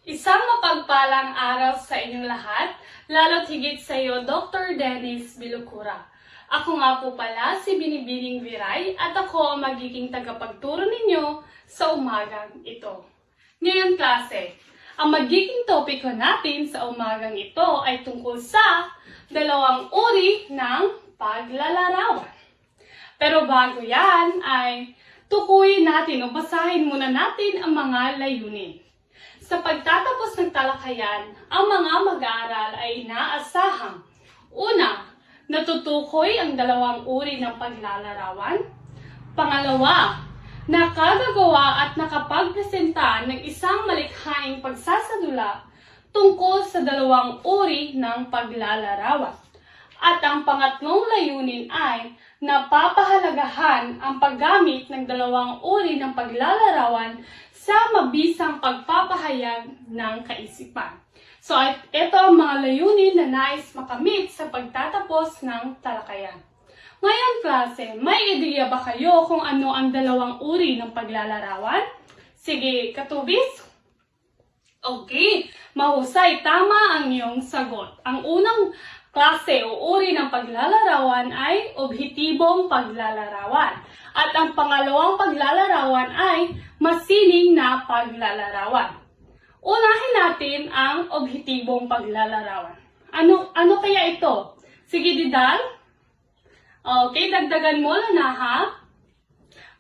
Isang mapagpalang araw sa inyong lahat, lalo't higit sa iyo, Dr. Dennis Bilucura. Ako nga po pala si Binibining Viray at ako ang magiging tagapagturo ninyo sa umagang ito. Ngayon klase, ang magiging topiko natin sa umagang ito ay tungkol sa dalawang uri ng paglalarawan. Pero bago yan ay tukuyin natin o basahin muna natin ang mga layunin. Sa pagtatapos ng talakayan, ang mga mag-aaral ay inaasahang una, natutukoy ang dalawang uri ng paglalarawan. Pangalawa, nakagagawa at nakapagpresenta ng isang malikhaing pagsasadula tungkol sa dalawang uri ng paglalarawan. At ang pangatlong layunin ay napapahalagahan ang paggamit ng dalawang uri ng paglalarawan sa mabisang pagpapahayag ng kaisipan. So, ito ang mga layunin na nais makamit sa pagtatapos ng talakayan. Ngayon, klase, may ideya ba kayo kung ano ang dalawang uri ng paglalarawan? Sige, katubis? Okay, mahusay, tama ang iyong sagot. Ang unang klase o uri ng paglalarawan ay objetibong paglalarawan. At ang pangalawang paglalarawan ay masining na paglalarawan. Unahin natin ang objetibong paglalarawan. Ano kaya ito? Sige, Didal. Okay, dagdagan mo na ha.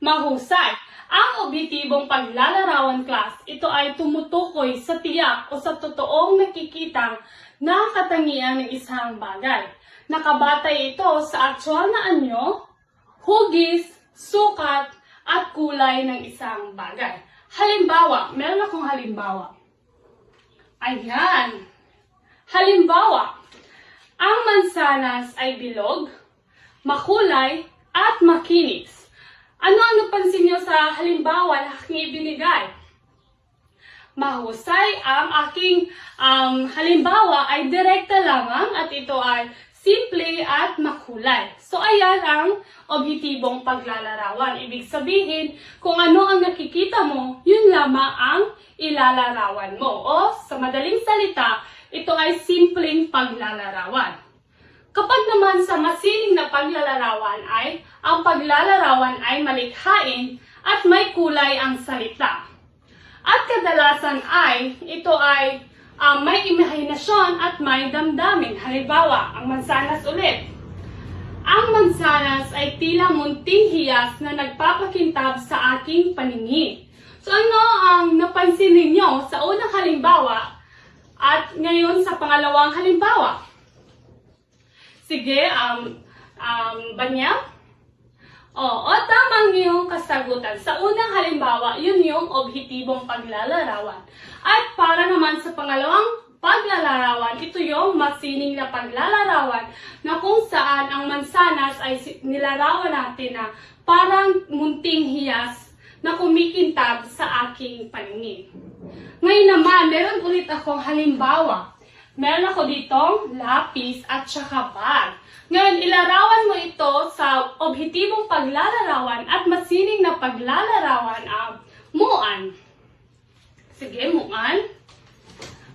Mahusay. Ang objetibong paglalarawan class, ito ay tumutukoy sa tiyak o sa totoong nakikitang na katangian ng isang bagay. Nakabatay ito sa aktual na anyo, hugis, sukat, at kulay ng isang bagay. Halimbawa, meron akong halimbawa. Ayan. Halimbawa, ang mansanas ay bilog, makulay, at makinis. Ano ang napansin niyo sa halimbawa na aking ibinigay? Mahusay, ang aking halimbawa ay direkta lamang at ito ay simple at makulay. So, ayan ang objetibong paglalarawan. Ibig sabihin, kung ano ang nakikita mo, yun lamang ang ilalarawan mo. O, sa madaling salita, ito ay simpleng paglalarawan. Kapag naman sa masining na paglalarawan ay, ang paglalarawan ay malikhain at may kulay ang salita. At kadalasan ay, ito ay may imahinasyon at may damdamin. Halimbawa, ang mansanas ulit. Ang mansanas ay tila munting hiyas na nagpapakintab sa aking paningin. So ano ang napansin ninyo sa unang halimbawa at ngayon sa pangalawang halimbawa? Sige, Banya? O tamang yung kasagutan. Sa unang halimbawa, yun yung objetibong paglalarawan. At para naman sa pangalawang paglalarawan, ito yung masining na paglalarawan na kung saan ang mansanas ay nilarawan natin na parang munting hiyas na kumikintab sa aking paningin. Ngayon naman, meron ulit akong halimbawa. Meron ako ditong lapis at saka bag. Ngayon, ilarawan mo ito sa objetibong paglalarawan at masining na paglalarawan ang muan. Sige, muan.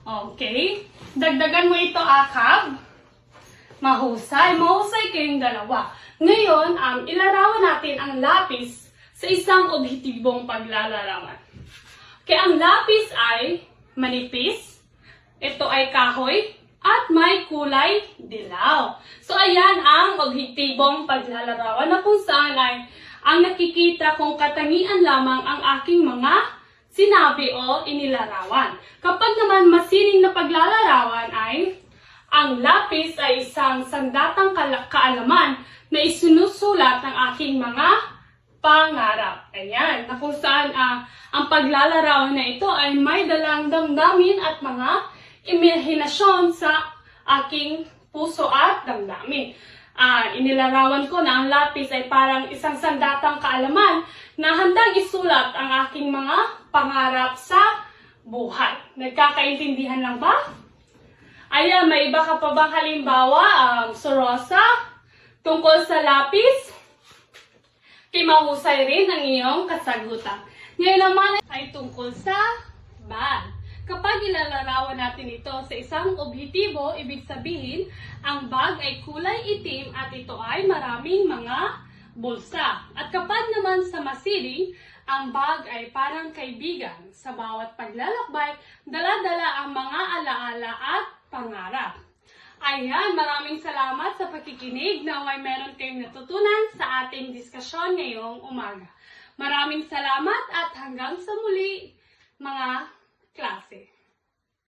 Okay. Dagdagan mo ito, akab. Mahusay. Mahusay kayong dalawa. Ngayon, ilarawan natin ang lapis sa isang objetibong paglalarawan. Okay, ang lapis ay manipis. Ito ay kahoy. At may kulay dilaw. So, ayan ang objetibong paglalarawan na kung saan ay ang nakikita kong katangian lamang ang aking mga sinabi o inilarawan. Kapag naman masining na paglalarawan ay ang lapis ay isang sandatang kaalaman na isinusulat ng aking mga pangarap. Ayan, na kung saan ang paglalarawan na ito ay may dalang damdamin at mga imahinasyon sa aking puso at damdamin. Inilarawan ko na ang lapis ay parang isang sandatang kaalaman na handang isulat ang aking mga pangarap sa buhay. Nagkakaintindihan lang ba? Ayan, may iba ka pa bang halimbawa, Rosa, tungkol sa lapis? Mahusay rin ang iyong kasagutan. Ngayon naman ay tungkol sa bag. Kapag ilalarawan natin ito sa isang objektibo, ibig sabihin, ang bag ay kulay itim at ito ay maraming mga bulsa. At kapag naman sa masiling, ang bag ay parang kaibigan. Sa bawat paglalakbay, dala-dala ang mga alaala at pangarap. Ayan, maraming salamat sa pakikinig. Naway meron kayong natutunan sa ating diskusyon ngayong umaga. Maraming salamat at hanggang sa muli, mga klase.